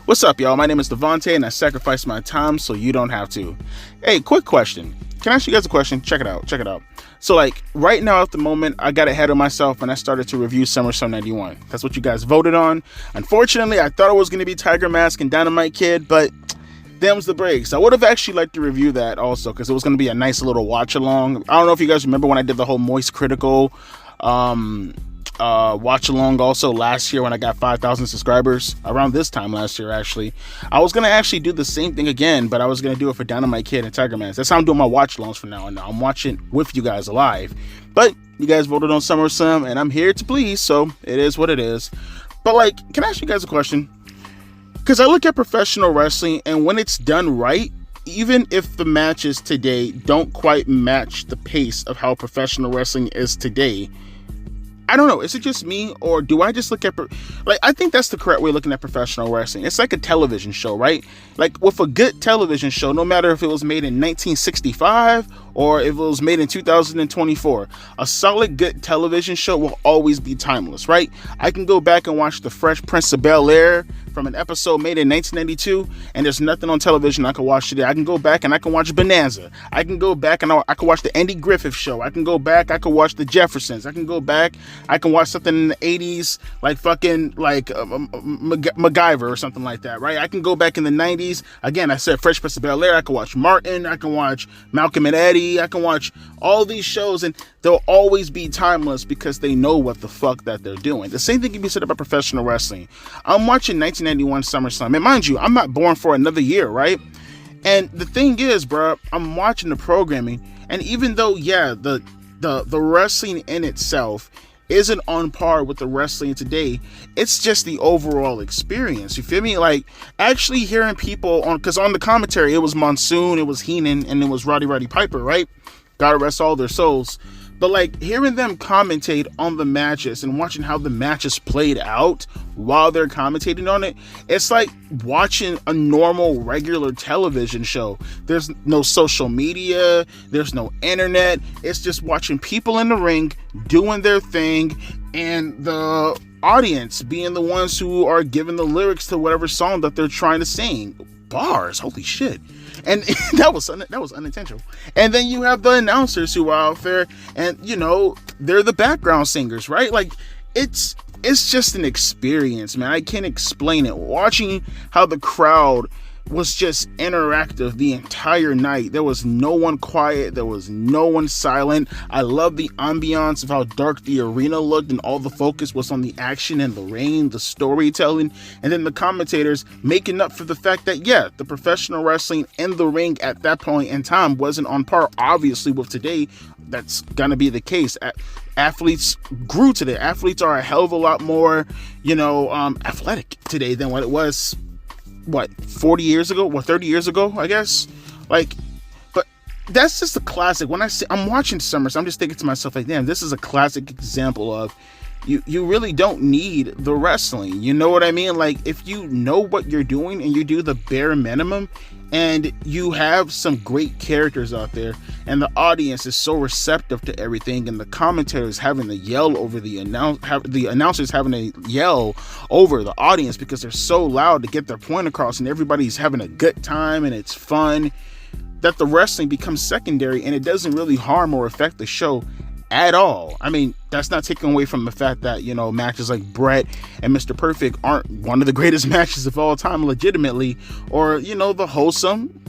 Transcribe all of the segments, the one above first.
What's up, y'all? My name is Devontae, and I sacrificed my time so you don't have to. Hey, quick question. Can I ask you guys a question? Check it out. So, right now at the moment, I got ahead of myself and I started to review SummerSlam 91. That's what you guys voted on. Unfortunately, I thought it was going to be Tiger Mask and Dynamite Kid, but them's the breaks. I would have actually liked to review that also because it was going to be a nice little watch along. I don't know if you guys remember when I did the whole Moist Critical watch along also last year when I got 5,000 subscribers, around this time last year. Actually, I was gonna actually do the same thing again, but I was gonna do it for Dynamite Kid and Tiger Mask. That's how I'm doing my watch alongs from now on. Now I'm watching with you guys live, but you guys voted on SummerSlam and I'm here to please, so it is what it is. But can I ask you guys a question? Because I look at professional wrestling, and when it's done right, even if the matches today don't quite match the pace of how professional wrestling is today, I don't know, is it just me, or do I just look at, I think that's the correct way of looking at professional wrestling. It's like a television show, right? With a good television show, no matter if it was made in 1965 or if it was made in 2024, a solid good television show will always be timeless, right? I can go back and watch The Fresh Prince of Bel-Air from an episode made in 1992, and there's nothing on television I can watch today. I can go back and I can watch Bonanza. I can go back and I can watch the Andy Griffith Show. I can go back, I can watch The Jeffersons. I can go back, I can watch something in the 80s, MacGyver or something like that, right? I can go back in the 90s. Again, I said Fresh Prince of Bel-Air. I can watch Martin. I can watch Malcolm and Eddie. I can watch all these shows, and they'll always be timeless because they know what the fuck that they're doing. The same thing can be said about professional wrestling. I'm watching 1991 SummerSlam, and mind you, I'm not born for another year, right? And the thing is, bro, I'm watching the programming, and even though, yeah, the wrestling in itself isn't on par with the wrestling today, it's just the overall experience. You feel me? Actually hearing people because on the commentary, it was Monsoon, it was Heenan, and it was Roddy Piper, right? God rest all their souls. But hearing them commentate on the matches and watching how the matches played out while they're commentating on it, it's like watching a normal, regular television show. There's no social media, there's no internet. It's just watching people in the ring doing their thing, and the audience being the ones who are giving the lyrics to whatever song that they're trying to sing. Bars, holy shit. And that was unintentional. And then you have the announcers who are out there, and they're the background singers, right? It's just an experience, man. I can't explain it. Watching how the crowd was just interactive the entire night. There was no one quiet. There was no one silent. I love the ambiance of how dark the arena looked, and all the focus was on the action and the rain, the storytelling, and then the commentators making up for the fact that, yeah, the professional wrestling in the ring at that point in time wasn't on par, obviously, with today. That's gonna be the case. Athletes grew today. Athletes are a hell of a lot more, athletic today than what it was 40 years ago, 30 years ago, I guess. But that's just a classic. When I'm watching SummerSlam, I'm just thinking to myself, damn, this is a classic example of you really don't need the wrestling. You know what I mean? If you know what you're doing and you do the bare minimum, and you have some great characters out there, and the audience is so receptive to everything, and the commentators having to yell over the announcers having to yell over the audience because they're so loud to get their point across, and everybody's having a good time and it's fun, that the wrestling becomes secondary, and it doesn't really harm or affect the show at all. I mean, that's not taking away from the fact that, matches like Brett and Mr. Perfect aren't one of the greatest matches of all time legitimately, or, the wholesome,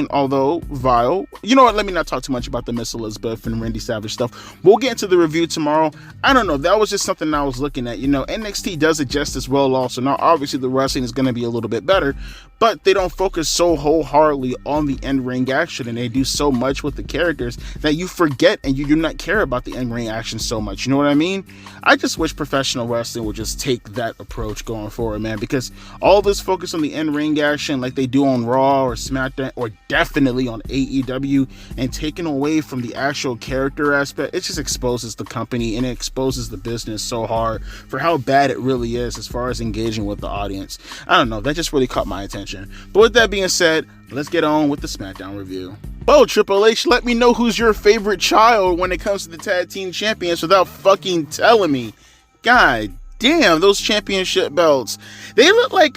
although vile. You know what, let me not talk too much about the Miss Elizabeth and Randy Savage stuff. We'll get into the review tomorrow. I don't know, that was just something I was looking at. NXT does it just as well also. Now, obviously, the wrestling is going to be a little bit better, but they don't focus so wholeheartedly on the in-ring action, and they do so much with the characters that you forget and you do not care about the in-ring action so much. You know what I mean? I just wish professional wrestling would just take that approach going forward, man, because all this focus on the in-ring action like they do on Raw or SmackDown, or definitely on AEW, and taking away from the actual character aspect, it just exposes the company and it exposes the business so hard for how bad it really is as far as engaging with the audience. I don't know, that just really caught my attention. But with that being said, let's get on with the SmackDown review. Oh, Triple H, let me know who's your favorite child when it comes to the tag team champions without fucking telling me. God damn, those championship belts. They look like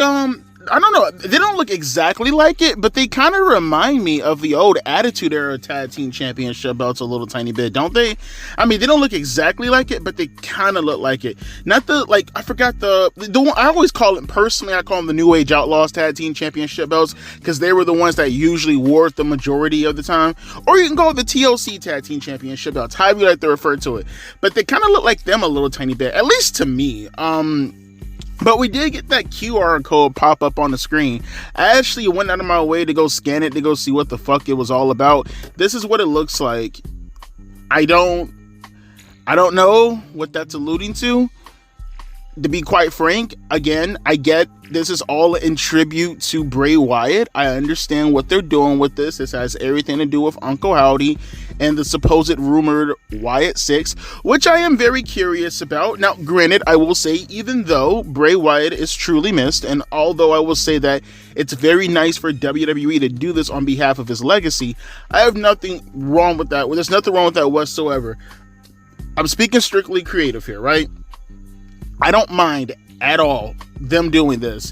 I don't know. They don't look exactly like it, but they kind of remind me of the old Attitude Era Tag Team Championship belts a little tiny bit, don't they? I mean, they don't look exactly like it, but they kind of look like it. Not the, like, I forgot the one, I always call it, personally, I call them the New Age Outlaws Tag Team Championship belts, because they were the ones that usually wore it the majority of the time. Or you can go with the TLC Tag Team Championship belts, however you like to refer to it. But they kind of look like them a little tiny bit, at least to me. But we did get that QR code pop up on the screen. I actually went out of my way to go scan it, to go see what the fuck it was all about. This is what it looks like. I don't know what that's alluding to. To be quite frank, again, I get this is all in tribute to Bray Wyatt. I understand what they're doing with this. This has everything to do with Uncle Howdy and the supposed rumored Wyatt 6, which I am very curious about. Now, granted, I will say, even though Bray Wyatt is truly missed, and although I will say that it's very nice for WWE to do this on behalf of his legacy, I have nothing wrong with that. There's nothing wrong with that whatsoever. I'm speaking strictly creative here, right? I don't mind at all them doing this,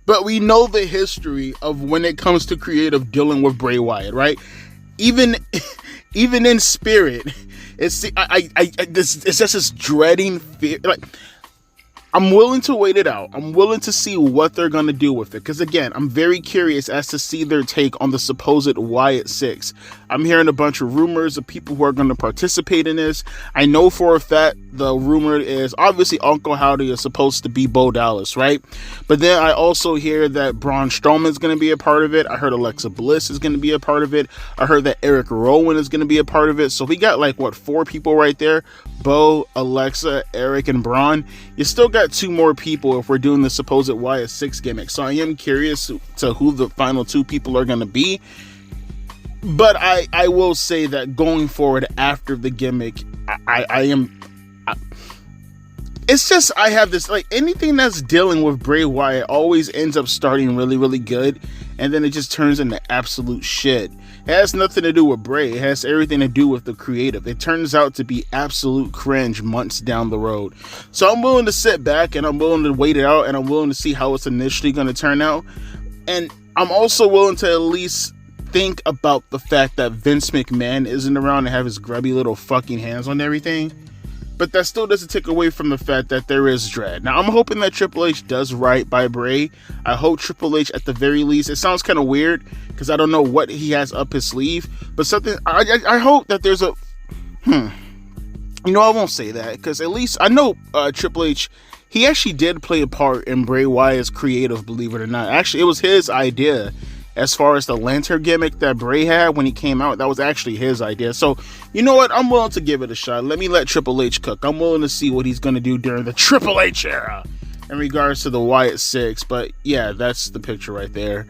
but we know the history of when it comes to creative dealing with Bray Wyatt, right? Even in spirit, it's just this dreading fear. Like, I'm willing to wait it out. I'm willing to see what they're going to do with it. Because again, I'm very curious as to see their take on the supposed Wyatt 6. I'm hearing a bunch of rumors of people who are going to participate in this. I know for a fact the rumor is obviously Uncle Howdy is supposed to be Bo Dallas, right? But then I also hear that Braun Strowman is going to be a part of it. I heard Alexa Bliss is going to be a part of it. I heard that Eric Rowan is going to be a part of it. So we got like, what, 4 people right there? Bo, Alexa, Eric, and Braun. You still got 2 more people if we're doing the supposed Wyatt 6 gimmick. So I am curious to who the final 2 people are going to be. But I will say that going forward after the gimmick, it's just, I have this, like, anything that's dealing with Bray Wyatt always ends up starting really, really good, and then it just turns into absolute shit. It has nothing to do with Bray. It has everything to do with the creative. It turns out to be absolute cringe months down the road. So I'm willing to sit back, and I'm willing to wait it out, and I'm willing to see how it's initially going to turn out. And I'm also willing to at least think about the fact that Vince McMahon isn't around and have his grubby little fucking hands on everything. But that still doesn't take away from the fact that there is dread. Now, I'm hoping that Triple H does right by Bray. I hope Triple H, at the very least, it sounds kind of weird because I don't know what he has up his sleeve, but something, I hope that there's a, I won't say that because at least I know Triple H, he actually did play a part in Bray Wyatt's creative, believe it or not. Actually, it was his idea. As far as the lantern gimmick that Bray had when he came out, that was actually his idea. So, you know what? I'm willing to give it a shot. Let me let Triple H cook. I'm willing to see what he's going to do during the Triple H era in regards to the Wyatt 6. But yeah, that's the picture right there.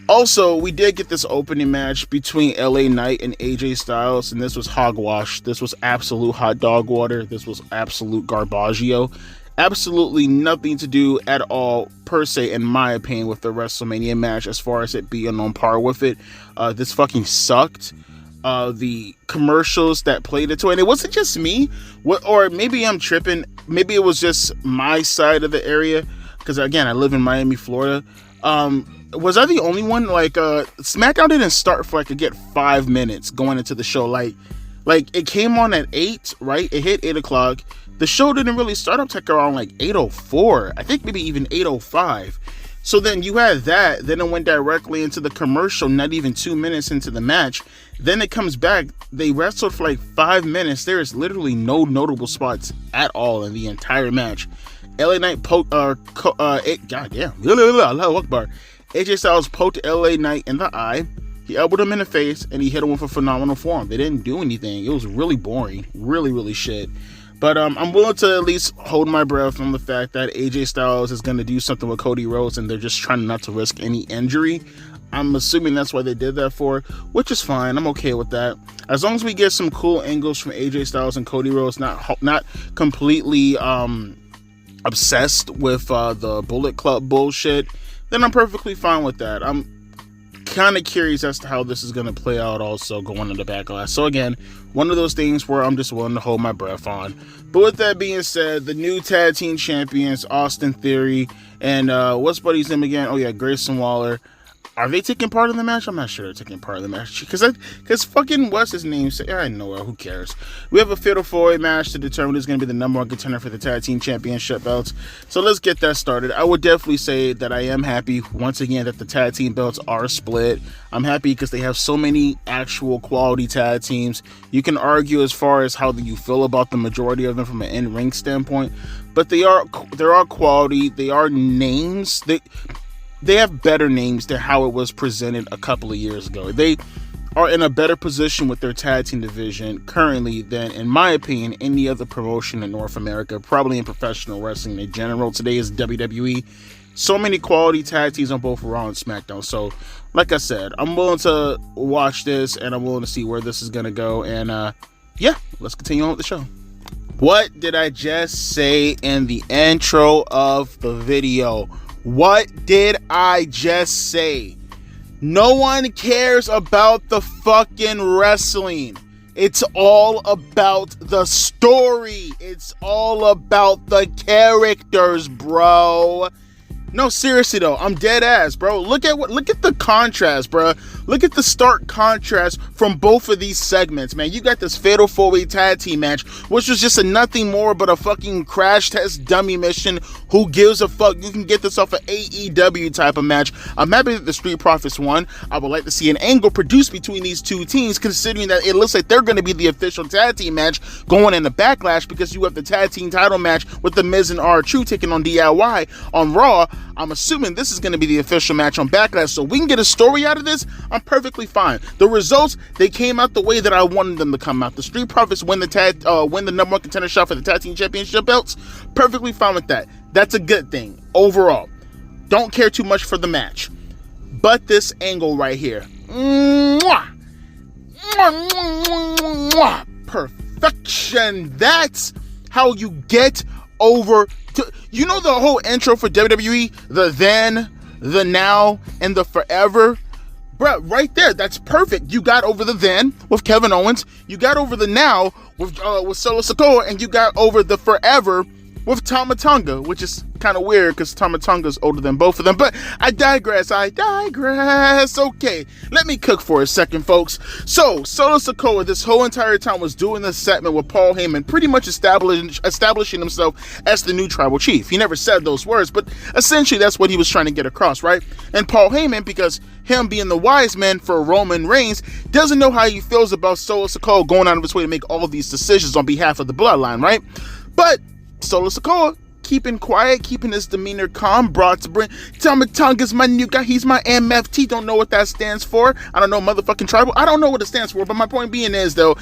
Also, we did get this opening match between LA Knight and AJ Styles, and this was hogwash. This was absolute hot dog water. This was absolute garbaggio. Absolutely nothing to do at all, per se, in my opinion, with the WrestleMania match as far as it being on par with it. This fucking sucked. The commercials that played it to, and it wasn't just me, or maybe I'm tripping. Maybe it was just my side of the area, because again, I live in Miami, Florida. Was I the only one? Like, Smackdown didn't start for like a good 5 minutes going into the show. Like it came on at 8, right? It hit 8 o'clock. The show didn't really start up to around like 8:04. I think maybe even 8:05. So then you had that. Then it went directly into the commercial, not even 2 minutes into the match. Then it comes back. They wrestled for like 5 minutes. There is literally no notable spots at all in the entire match. LA Knight poked, goddamn, Allahu Akbar. AJ Styles poked LA Knight in the eye. He elbowed him in the face, and he hit him with a phenomenal form. They didn't do anything. It was really boring. Really, really shit. But I'm willing to at least hold my breath on the fact that AJ Styles is going to do something with Cody Rhodes, and they're just trying not to risk any injury. I'm assuming that's why they did that for, which is fine. I'm okay with that. As long as we get some cool angles from AJ Styles and Cody Rhodes, not completely obsessed with the Bullet Club bullshit, then I'm perfectly fine with that. I'm kind of curious as to how this is going to play out also going into Backlash. So again, one of those things where I'm just willing to hold my breath on. But with that being said, the new tag team champions, Austin Theory and what's Buddy's name again? Oh yeah, Grayson Waller. Are they taking part in the match? I'm not sure they're taking part in the match. Because fucking what's his name? I know, who cares? We have a Fatal 4-Way match to determine who's going to be the number one contender for the tag team championship belts. So let's get that started. I would definitely say that I am happy, once again, that the tag team belts are split. I'm happy because they have so many actual quality tag teams. You can argue as far as how you feel about the majority of them from an in-ring standpoint. But there are quality. They are names. They have better names than how it was presented a couple of years ago. They are in a better position with their tag team division currently than, in my opinion, any other promotion in North America, probably in professional wrestling in general. Today is WWE. So many quality tag teams on both Raw and SmackDown. So, like I said, I'm willing to watch this, and I'm willing to see where this is going to go. And, yeah, let's continue on with the show. What did I just say in the intro of the video? What did I just say? No one cares about the fucking wrestling. It's all about the story. It's all about the characters, bro. No, seriously though, I'm dead ass, bro. Look at the contrast, bro. Look at the stark contrast from both of these segments, man. You got this Fatal 4-Way tag team match, which was just a nothing more but a fucking crash test dummy mission. Who gives a fuck? You can get this off an AEW type of match. I'm happy that the Street Profits won. I would like to see an angle produced between these two teams, considering that it looks like they're going to be the official tag team match going into Backlash, because you have the tag team title match with The Miz and R-Truth taking on DIY on Raw. I'm assuming this is going to be the official match on Backlash, so we can get a story out of this. I'm perfectly fine. The results, they came out the way that I wanted them to come out. The Street Profits win the number one contender shot for the tag team championship belts. Perfectly fine with that. That's a good thing overall. Don't care too much for the match, but this angle right here, perfection. That's how you get over. You know the whole intro for WWE, the then, the now, and the forever? Bro, right there, that's perfect. You got over the then with Kevin Owens, you got over the now with Solo Sikoa, and you got over the forever with Tama Tonga, which is kind of weird because Tama Tonga's older than both of them. But I digress. Okay, let me cook for a second, folks. So Solo Sikoa this whole entire time was doing this segment with Paul Heyman, pretty much establishing himself as the new tribal chief. He never said those words, but essentially that's what he was trying to get across, right? And Paul Heyman, because him being the wise man for Roman Reigns, doesn't know how he feels about Solo Sikoa going out of his way to make all of these decisions on behalf of the Bloodline, right? But Solo Sikoa, keeping quiet, keeping his demeanor calm, brought to bring Tama Tonga's my new guy. He's my MFT. Don't know what that stands for. I don't know, motherfucking tribal. I don't know what it stands for, but my point being is, though,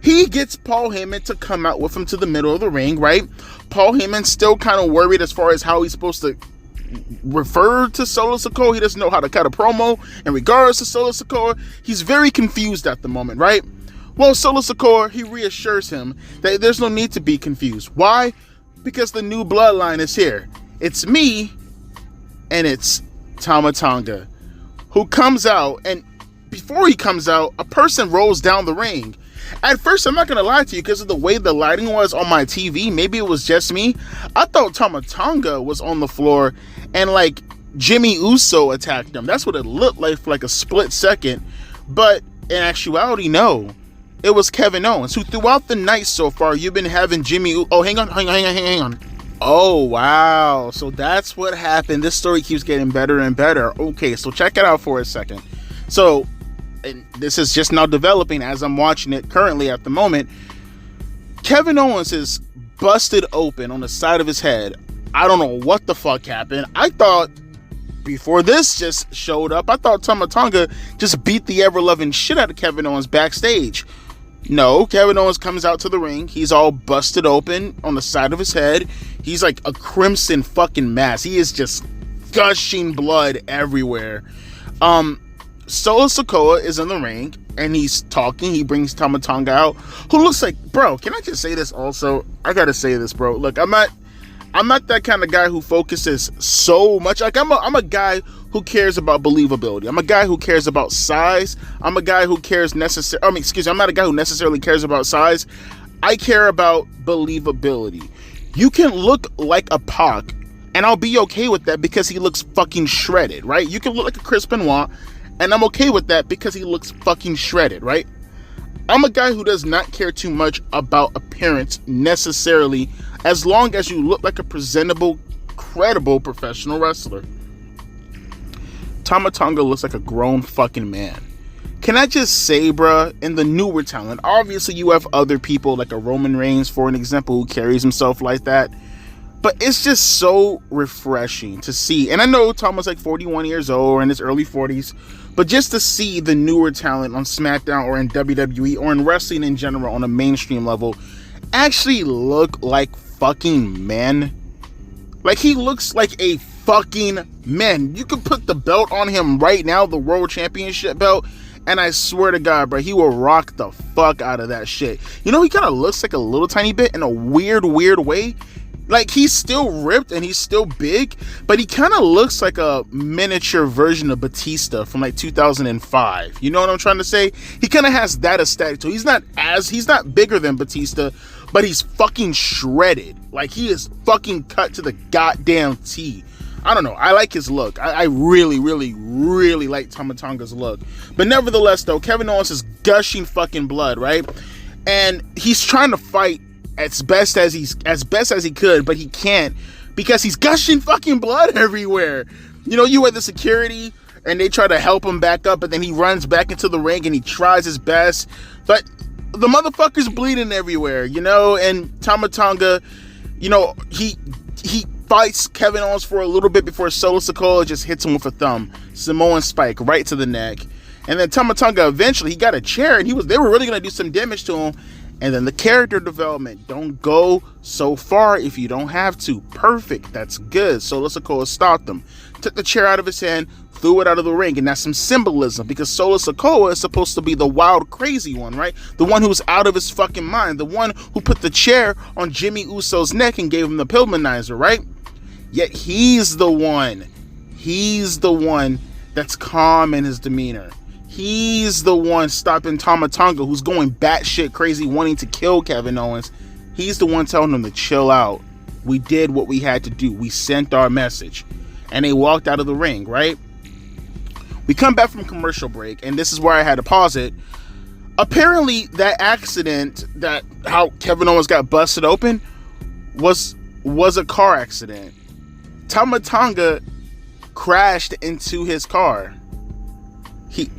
he gets Paul Heyman to come out with him to the middle of the ring, right? Paul Heyman's still kind of worried as far as how he's supposed to refer to Solo Sikoa. He doesn't know how to cut a promo in regards to Solo Sikoa. He's very confused at the moment, right? Well, Solo Sikoa, he reassures him that there's no need to be confused. Why? Because the new bloodline is here. It's me, and it's Tama Tonga, who comes out, and before he comes out, a person rolls down the ring. At first, I'm not going to lie to you, because of the way the lighting was on my TV, maybe it was just me, I thought Tama Tonga was on the floor, and like Jimmy Uso attacked him. That's what it looked like for like a split second, but in actuality, no. It was Kevin Owens, who throughout the night so far, you've been having Oh, hang on. Oh, wow. So that's what happened. This story keeps getting better and better. Okay, so check it out for a second. So, and this is just now developing as I'm watching it currently at the moment. Kevin Owens is busted open on the side of his head. I don't know what the fuck happened. I thought, before this just showed up, I thought Tama Tonga just beat the ever-loving shit out of Kevin Owens backstage. No, Kevin Owens comes out to the ring. He's all busted open on the side of his head. He's like a crimson fucking mess. He is just gushing blood everywhere. Solo Sikoa is in the ring and he's talking. He brings Tama Tonga out, who looks like, bro, can I just say this also? I gotta say this, bro. Look, I'm not that kind of guy who focuses so much. Like I'm a guy who cares about believability. I'm a guy who cares about size. I'm a guy who cares I'm not a guy who necessarily cares about size. I care about believability. You can look like a Pac, and I'll be okay with that because he looks fucking shredded, right? You can look like a Chris Benoit, and I'm okay with that because he looks fucking shredded, right? I'm a guy who does not care too much about appearance necessarily, as long as you look like a presentable, credible professional wrestler. Tama Tonga looks like a grown fucking man. Can I just say, bruh, in the newer talent, obviously you have other people like a Roman Reigns, for an example, who carries himself like that. But it's just so refreshing to see. And I know Tama's like 41 years old or in his early 40s. But just to see the newer talent on Smackdown or in WWE or in wrestling in general on a mainstream level actually look like fucking men. Like, he looks like a fucking man. You could put the belt on him right now, the World Championship belt, and I swear to God, bro, he will rock the fuck out of that shit. You know, he kind of looks like a little tiny bit in a weird way. Like, he's still ripped and he's still big, but he kind of looks like a miniature version of Batista from like 2005. You know what I'm trying to say? He kind of has that aesthetic. So he's not bigger than Batista, but he's fucking shredded. Like, he is fucking cut to the goddamn T. I don't know. I like his look. I really like Tama Tonga's look. But nevertheless, though, Kevin Owens is gushing fucking blood, right? And he's trying to fight as best as he could, but he can't because he's gushing fucking blood everywhere. You know, you had the security and they try to help him back up, but then he runs back into the ring and he tries his best, but the motherfucker's bleeding everywhere, you know. And Tama Tonga, you know, he fights Kevin Owens for a little bit before Solo Sikoa just hits him with a thumb, Samoan spike right to the neck. And then Tama Tonga eventually, he got a chair and they were really gonna do some damage to him. And then the character development, don't go so far if you don't have to. Perfect, that's good. Solo Sikoa stopped him, took the chair out of his hand, threw it out of the ring, and that's some symbolism because Solo Sikoa is supposed to be the wild, crazy one, right? The one who's out of his fucking mind, the one who put the chair on Jimmy Uso's neck and gave him the Pillmanizer, right? Yet he's the one that's calm in his demeanor. He's the one stopping Tama Tonga, who's going batshit crazy, wanting to kill Kevin Owens. He's the one telling him to chill out. We did what we had to do. We sent our message. And they walked out of the ring, right? We come back from commercial break, and this is where I had to pause it. Apparently, that accident, how Kevin Owens got busted open, was a car accident. Tama Tonga crashed into his car. He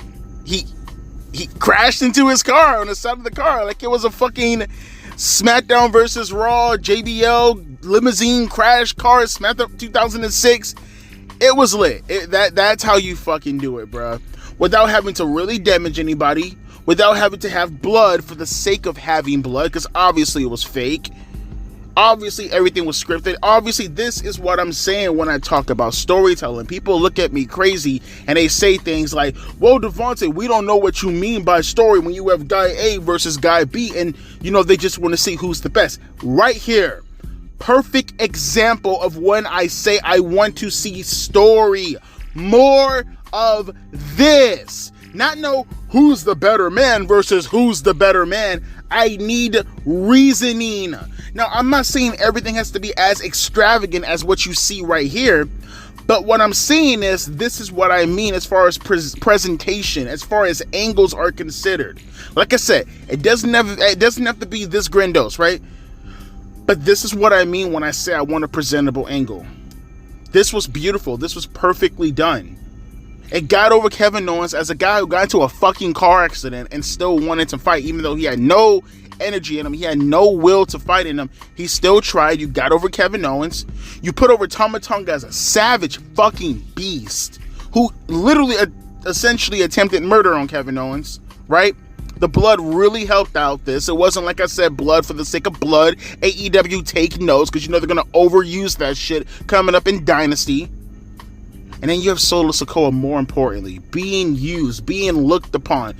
crashed into his car on the side of the car like it was a fucking SmackDown versus Raw JBL limousine crash car, SmackDown 2006. It was lit. That's how you fucking do it, bro. Without having to really damage anybody, without having to have blood for the sake of having blood, because obviously it was fake. Obviously, everything was scripted. Obviously, this is what I'm saying when I talk about storytelling. People look at me crazy and they say things like, well, Devontae, we don't know what you mean by story when you have guy A versus guy B. And, you know, they just want to see who's the best. Right here, perfect example of when I say I want to see story. More of this. Not know who's the better man versus who's the better man. I need reasoning. Now, I'm not saying everything has to be as extravagant as what you see right here, but what I'm saying is this is what I mean as far as presentation, as far as angles are considered. Like I said, it doesn't have to be this grandiose, right? But this is what I mean when I say I want a presentable angle. This was beautiful. This was perfectly done. It got over Kevin Owens as a guy who got into a fucking car accident and still wanted to fight, even though he had no energy in him. He had no will to fight in him. He still tried. You got over Kevin Owens. You put over Tama Tonga as a savage fucking beast who literally essentially attempted murder on Kevin Owens, right? The blood really helped out this. It wasn't, like I said, blood for the sake of blood. AEW, take notes, because you know they're going to overuse that shit coming up in Dynasty. And then you have Solo Sikoa, more importantly, being used, being looked upon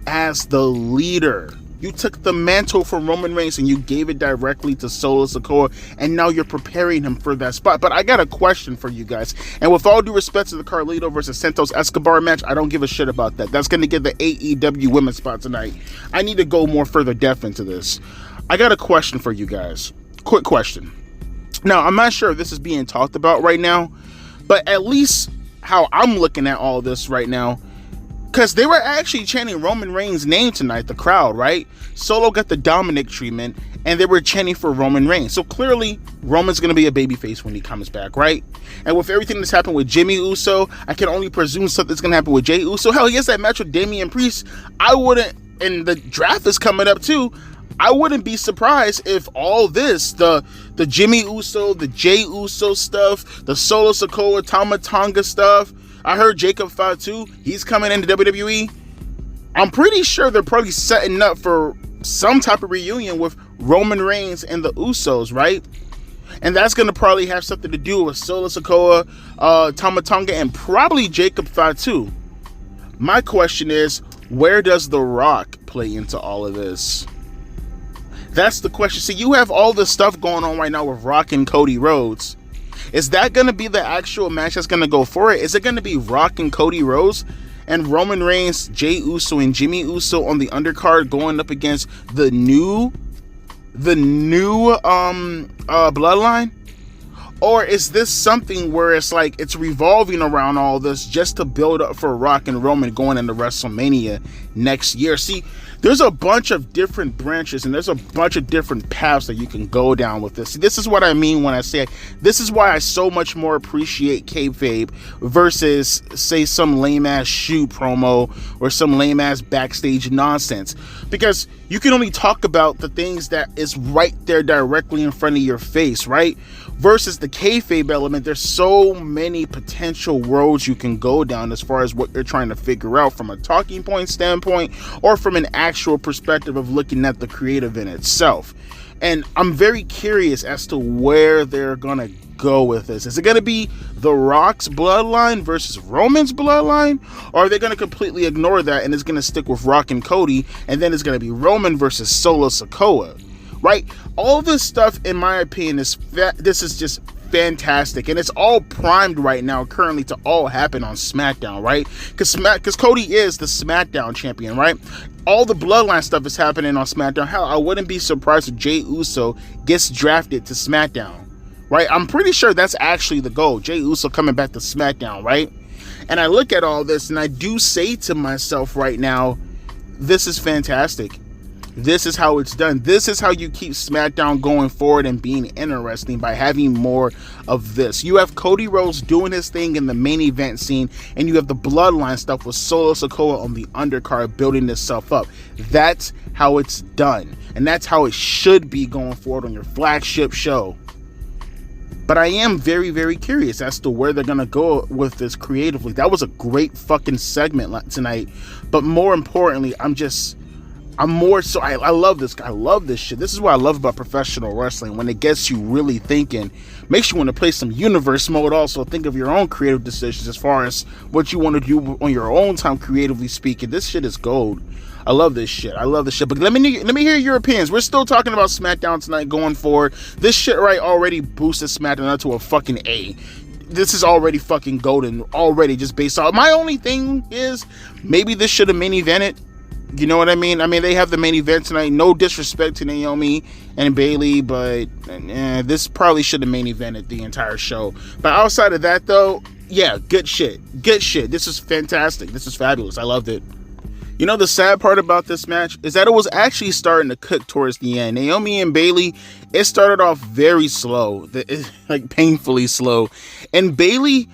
as the leader. You took the mantle from Roman Reigns and you gave it directly to Solo Sikoa, and now you're preparing him for that spot. But I got a question for you guys. And with all due respect to the Carlito versus Santos Escobar match, I don't give a shit about that. That's going to get the AEW women's spot tonight. I need to go more further depth into this. I got a question for you guys. Quick question. Now, I'm not sure if this is being talked about right now, but at least how I'm looking at all this right now, because they were actually chanting Roman Reigns' name tonight, the crowd, right? Solo got the Dominic treatment, and they were chanting for Roman Reigns. So clearly, Roman's going to be a babyface when he comes back, right? And with everything that's happened with Jimmy Uso, I can only presume something's going to happen with Jey Uso. Hell, he has that match with Damian Priest. I wouldn't, and the draft is coming up too, I wouldn't be surprised if all this, the Jimmy Uso, the Jey Uso stuff, the Solo Sikoa, Tama Tonga stuff. I heard Jacob Fatu, he's coming into WWE. I'm pretty sure they're probably setting up for some type of reunion with Roman Reigns and the Usos, right? And that's going to probably have something to do with Solo Sikoa, Tama Tonga, and probably Jacob Fatu. My question is, where does The Rock play into all of this? That's the question. See, you have all this stuff going on right now with Rock and Cody Rhodes. Is that going to be the actual match that's going to go for it? Is it going to be Rock and Cody Rhodes and Roman Reigns, Jey Uso, and Jimmy Uso on the undercard going up against the new Bloodline? Or is this something where it's like it's revolving around all this just to build up for Rock and Roman going into WrestleMania next year? See, there's a bunch of different branches and there's a bunch of different paths that you can go down with this. See, this is what I mean when I say this is why I so much more appreciate kayfabe versus, say, some lame-ass shoe promo or some lame-ass backstage nonsense. Because you can only talk about the things that is right there directly in front of your face, right? Versus the kayfabe element, there's so many potential roads you can go down as far as what you're trying to figure out from a talking point standpoint or from an actual perspective of looking at the creative in itself. And I'm very curious as to where they're gonna go with this. Is it gonna be The Rock's bloodline versus Roman's bloodline? Or are they gonna completely ignore that and it's gonna stick with Rock and Cody, and then it's gonna be Roman versus Solo Sikoa? Right? All this stuff, in my opinion, this is just fantastic, and it's all primed right now currently to all happen on Smackdown, right? Because Cody is the Smackdown champion, right? All the Bloodline stuff is happening on Smackdown. Hell, I wouldn't be surprised if Jey Uso gets drafted to Smackdown, right? I'm pretty sure that's actually the goal. Jey Uso coming back to Smackdown, right? And I look at all this and I do say to myself right now, this is fantastic. This is how it's done. This is how you keep SmackDown going forward and being interesting, by having more of this. You have Cody Rhodes doing his thing in the main event scene, and you have the Bloodline stuff with Solo Sikoa on the undercard building itself up. That's how it's done, and that's how it should be going forward on your flagship show. But I am very, very curious as to where they're going to go with this creatively. That was a great fucking segment tonight. But more importantly, I love this. I love this shit. This is what I love about professional wrestling. When it gets you really thinking, makes you want to play some universe mode also. Think of your own creative decisions as far as what you want to do on your own time, creatively speaking. This shit is gold. I love this shit. But let me hear your opinions. We're still talking about SmackDown tonight going forward. This shit right already boosted SmackDown up to a fucking A. This is already fucking golden already, just based off. My only thing is maybe this should have main evented. You know what I mean? I mean, they have the main event tonight. No disrespect to Naomi and Bayley, but this probably should have main evented the entire show. But outside of that, though, yeah, good shit. Good shit. This is fantastic. This is fabulous. I loved it. You know, the sad part about this match is that it was actually starting to cook towards the end. Naomi and Bayley, it started off very slow, like painfully slow. And Bayley,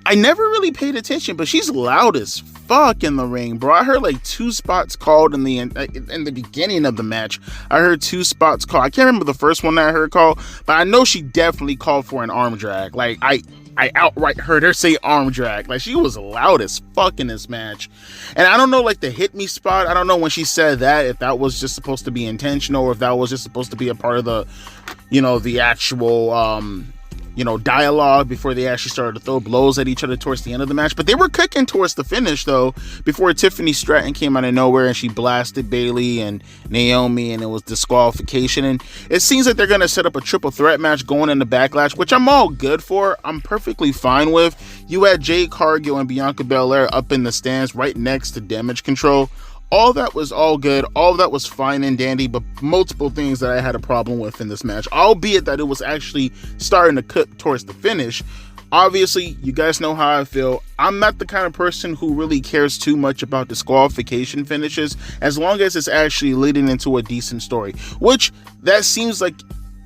I never really paid attention, but she's loud as fuck in the ring, bro. I heard like 2 spots called in the beginning of the match. I heard 2 spots called. I can't remember the first one that I heard called, but I know she definitely called for an arm drag. Like I outright heard her say arm drag. Like, she was loud as fuck in this match. And I don't know, like, the hit me spot, I don't know when she said that, if that was just supposed to be intentional or if that was just supposed to be a part of the, you know, the actual dialogue before they actually started to throw blows at each other towards the end of the match. But they were cooking towards the finish, though, before Tiffany Stratton came out of nowhere and she blasted Bayley and Naomi, and it was disqualification. And it seems like they're going to set up a triple threat match going into Backlash, which I'm all good for. I'm perfectly fine with. You had Jade Cargill and Bianca Belair up in the stands right next to Damage Control. All that was all good. All that was fine and dandy, but multiple things that I had a problem with in this match, albeit that it was actually starting to cook towards the finish. Obviously, you guys know how I feel. I'm not the kind of person who really cares too much about disqualification finishes, as long as it's actually leading into a decent story, which that seems like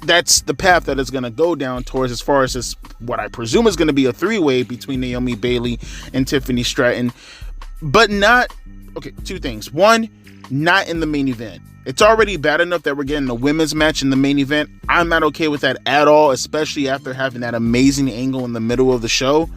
that's the path that it's going to go down towards, as far as this, what I presume is going to be a three-way between Naomi, Bayley, and Tiffany Stratton, but not... Okay, two things. One, not in the main event. It's already bad enough that we're getting a women's match in the main event. I'm not okay with that at all, especially after having that amazing angle in the middle of the show.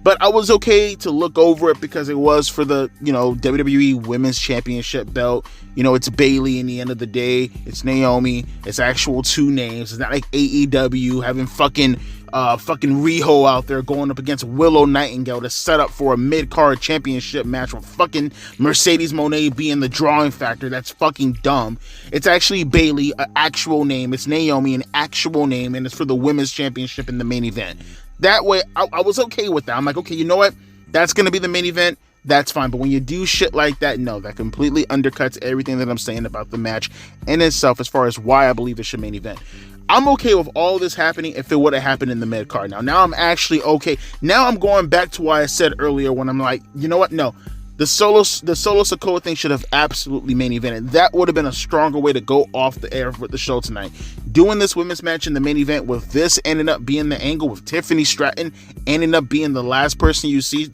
But I was okay to look over it because it was for the, WWE Women's Championship belt. It's Bayley in the end of the day. It's Naomi. It's actual two names. It's not like AEW having fucking Riho out there going up against Willow Nightingale to set up for a mid-card championship match with fucking Mercedes Moné being the drawing factor. That's fucking dumb. It's actually Bayley, an actual name. It's Naomi, an actual name, and it's for the Women's Championship in the main event. That way, I was okay with that. I'm like, okay, you know what? That's going to be the main event. That's fine. But when you do shit like that, no, that completely undercuts everything that I'm saying about the match in itself, as far as why I believe it should main event. I'm okay with all this happening if it would have happened in the mid card. Now I'm actually okay. Now I'm going back to why I said earlier when I'm like, you know what? No, the solo Sikoa thing should have absolutely main evented. That would have been a stronger way to go off the air with the show tonight. Doing this women's match in the main event with this ending up being the angle with Tiffany Stratton ending up being the last person you see.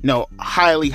No, highly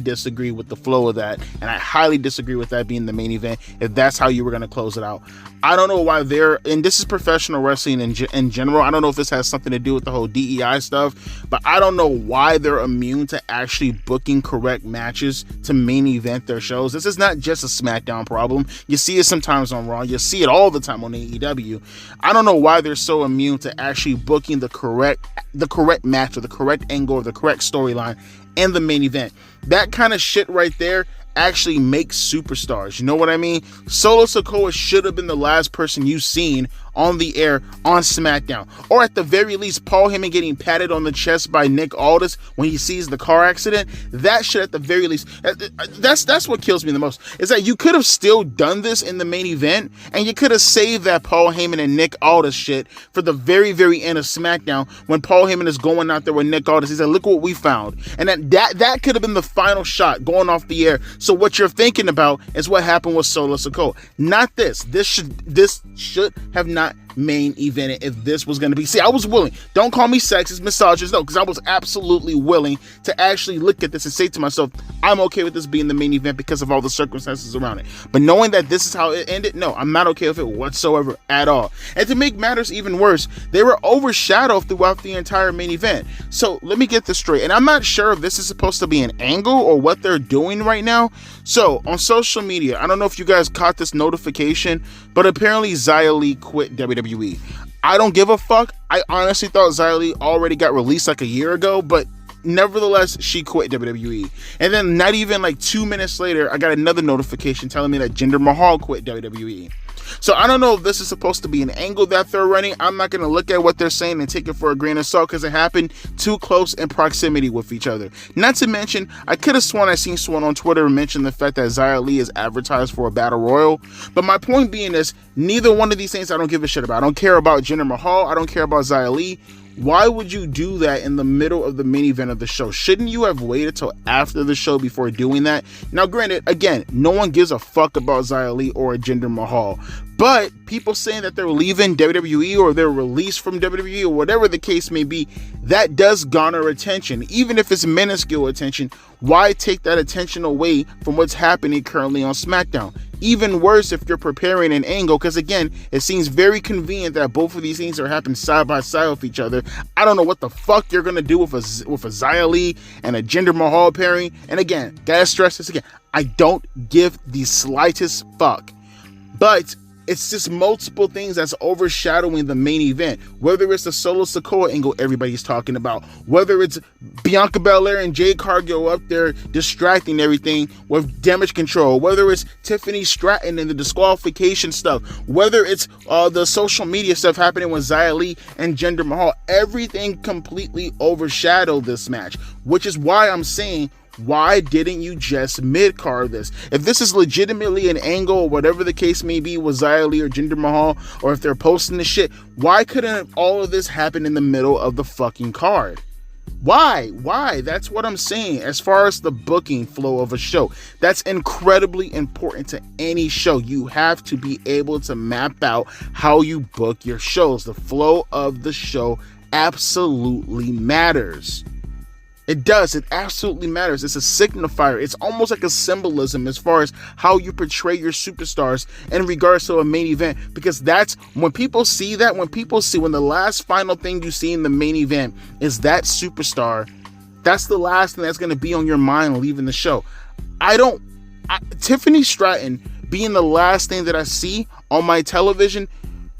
disagree with the flow of that, and I highly disagree with that being the main event if that's how you were going to close it out. I don't know why and this is professional wrestling in general, I don't know if this has something to do with the whole DEI stuff, but I don't know why they're immune to actually booking correct matches to main event their shows. This is not just a Smackdown problem. You see it sometimes on Raw. You see it all the time on AEW. I don't know why they're so immune to actually booking the correct match or the correct angle or the correct storyline in the main event. That kind of shit right there actually makes superstars. You know what I mean? Solo Sikoa should have been the last person you've seen on the air on SmackDown. Or at the very least, Paul Heyman getting patted on the chest by Nick Aldis when he sees the car accident. That should at the very least, that's what kills me the most, is that you could have still done this in the main event, and you could have saved that Paul Heyman and Nick Aldis shit for the very, very end of SmackDown when Paul Heyman is going out there with Nick Aldis. He said, look what we found. And that could have been the final shot going off the air. So what you're thinking about is what happened with Solo Sikoa. Not this. This should have not main evented if this was going to be. See, I was willing. Don't call me sexist, misogynist, no, because I was absolutely willing to actually look at this and say to myself, I'm okay with this being the main event because of all the circumstances around it. But knowing that this is how it ended, no, I'm not okay with it whatsoever at all. And to make matters even worse, they were overshadowed throughout the entire main event. So let me get this straight. And I'm not sure if this is supposed to be an angle or what they're doing right now. So on social media, I don't know if you guys caught this notification, but apparently Xia Li quit WWE. I don't give a fuck. I honestly thought Xia Li already got released like a year ago, but nevertheless, she quit WWE. And then not even like 2 minutes later, I got another notification telling me that Jinder Mahal quit WWE. So I don't know if this is supposed to be an angle that they're running. I'm not going to look at what they're saying and take it for a grain of salt because it happened too close in proximity with each other. Not to mention, I could have sworn I seen someone on Twitter mention the fact that Xia Li is advertised for a battle royal. But my point being is, neither one of these things I don't give a shit about. I don't care about Jinder Mahal. I don't care about Xia Li. Why would you do that in the middle of the main event of the show? Shouldn't you have waited till after the show before doing that? Now, granted, again, no one gives a fuck about Xia Li or Jinder Mahal. But people saying that they're leaving WWE or they're released from WWE or whatever the case may be, that does garner attention. Even if it's minuscule attention, why take that attention away from what's happening currently on SmackDown? Even worse if you're preparing an angle, because again, it seems very convenient that both of these things are happening side by side with each other. I don't know what the fuck you're gonna do with a Xia Li and a Jinder Mahal pairing. And again, gotta stress this again, I don't give the slightest fuck. But It's just multiple things that's overshadowing the main event. Whether it's the Solo Sikoa angle everybody's talking about, whether it's Bianca Belair and Jade Cargill up there distracting everything with damage control, whether it's Tiffany Stratton and the disqualification stuff, whether it's the social media stuff happening with Xia Li and Jinder Mahal, everything completely overshadowed this match, which is why I'm saying, why didn't you just mid-card this? If this is legitimately an angle or whatever the case may be with Xia Li or Jinder Mahal, or if they're posting this shit, why couldn't all of this happen in the middle of the fucking card? Why? That's what I'm saying. As far as the booking flow of a show, that's incredibly important to any show. You have to be able to map out how you book your shows. The flow of the show absolutely matters. It does. It absolutely matters. It's a signifier. It's almost like a symbolism as far as how you portray your superstars in regards to a main event. Because that's when people see that, when the last final thing you see in the main event is that superstar, that's the last thing that's going to be on your mind leaving the show. Tiffany Stratton being the last thing that I see on my television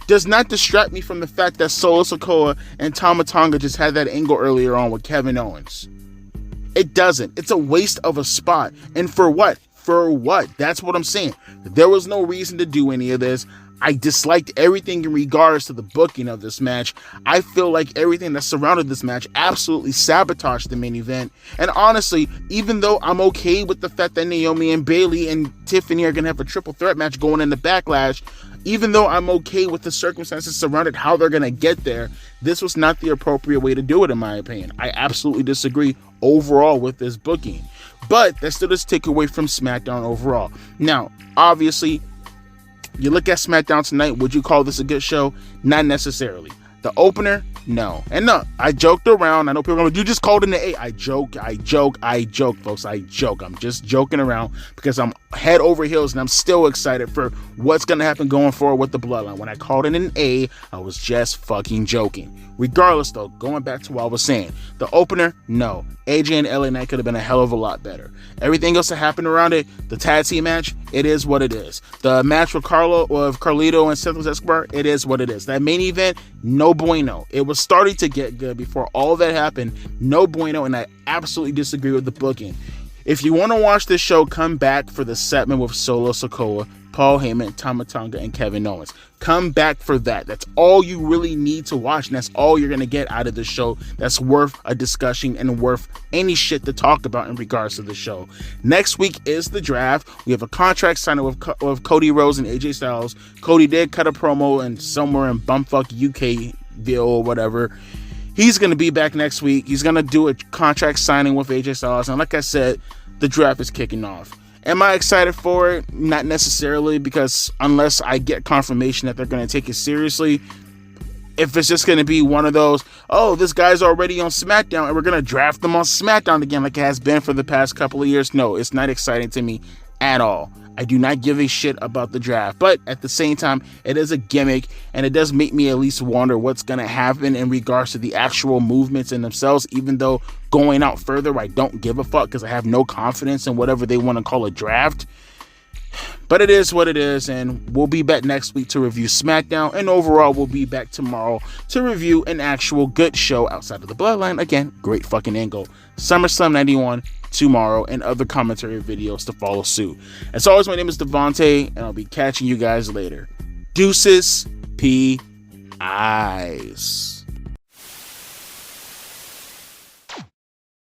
does not distract me from the fact that Solo Sikoa and Tama Tonga just had that angle earlier on with Kevin Owens. It doesn't. It's a waste of a spot. And for what? That's what I'm saying. There was no reason to do any of this. I disliked everything in regards to the booking of this match. I feel like everything that surrounded this match absolutely sabotaged the main event. And honestly, even though I'm okay with the fact that Naomi and Bayley and Tiffany are going to have a triple threat match going into Backlash, even though I'm okay with the circumstances surrounded how they're going to get there, this was not the appropriate way to do it, in my opinion. I absolutely disagree overall with this booking. But that still doesn't take away from SmackDown overall. Now, obviously, you look at SmackDown tonight, would you call this a good show? Not necessarily. The opener, no. And no, I joked around. I know people are going, you just called in the 8. I joke, folks. I joke. I'm just joking around because I'm head over heels and I'm still excited for what's going to happen going forward with the Bloodline. When I called in an A, I was just fucking joking. Regardless, though, going back to what I was saying, the opener, no. AJ and LA Knight could have been a hell of a lot better. Everything else that happened around it, the tag team match, it is what it is. The match with Carlito and Santos Escobar, it is what it is. That main event, no bueno. It was starting to get good before all that happened. No bueno, and I absolutely disagree with the booking. If you want to watch this show, come back for the segment with Solo Sikoa, Paul Heyman, Tama Tonga, and Kevin Owens. Come back for that. That's all you really need to watch, and that's all you're going to get out of the show that's worth a discussion and worth any shit to talk about in regards to the show. Next week is the draft. We have a contract signing with Cody Rhodes and AJ Styles. Cody did cut a promo and somewhere in bumfuck UKville or whatever. He's going to be back next week. He's going to do a contract signing with AJ Styles, and like I said, the draft is kicking off. Am I excited for it? Not necessarily, because unless I get confirmation that they're going to take it seriously, if it's just going to be one of those, oh, this guy's already on SmackDown and we're going to draft them on SmackDown again like it has been for the past couple of years, no, it's not exciting to me at all. I do not give a shit about the draft, but at the same time, it is a gimmick, and it does make me at least wonder what's going to happen in regards to the actual movements in themselves, even though going out further, I don't give a fuck because I have no confidence in whatever they want to call a draft. But it is what it is, and we'll be back next week to review SmackDown, and overall, we'll be back tomorrow to review an actual good show outside of the Bloodline. Again, great fucking angle. SummerSlam 91 tomorrow, and other commentary videos to follow suit. As always, my name is Devontae, and I'll be catching you guys later. Deuces, P-Eyes.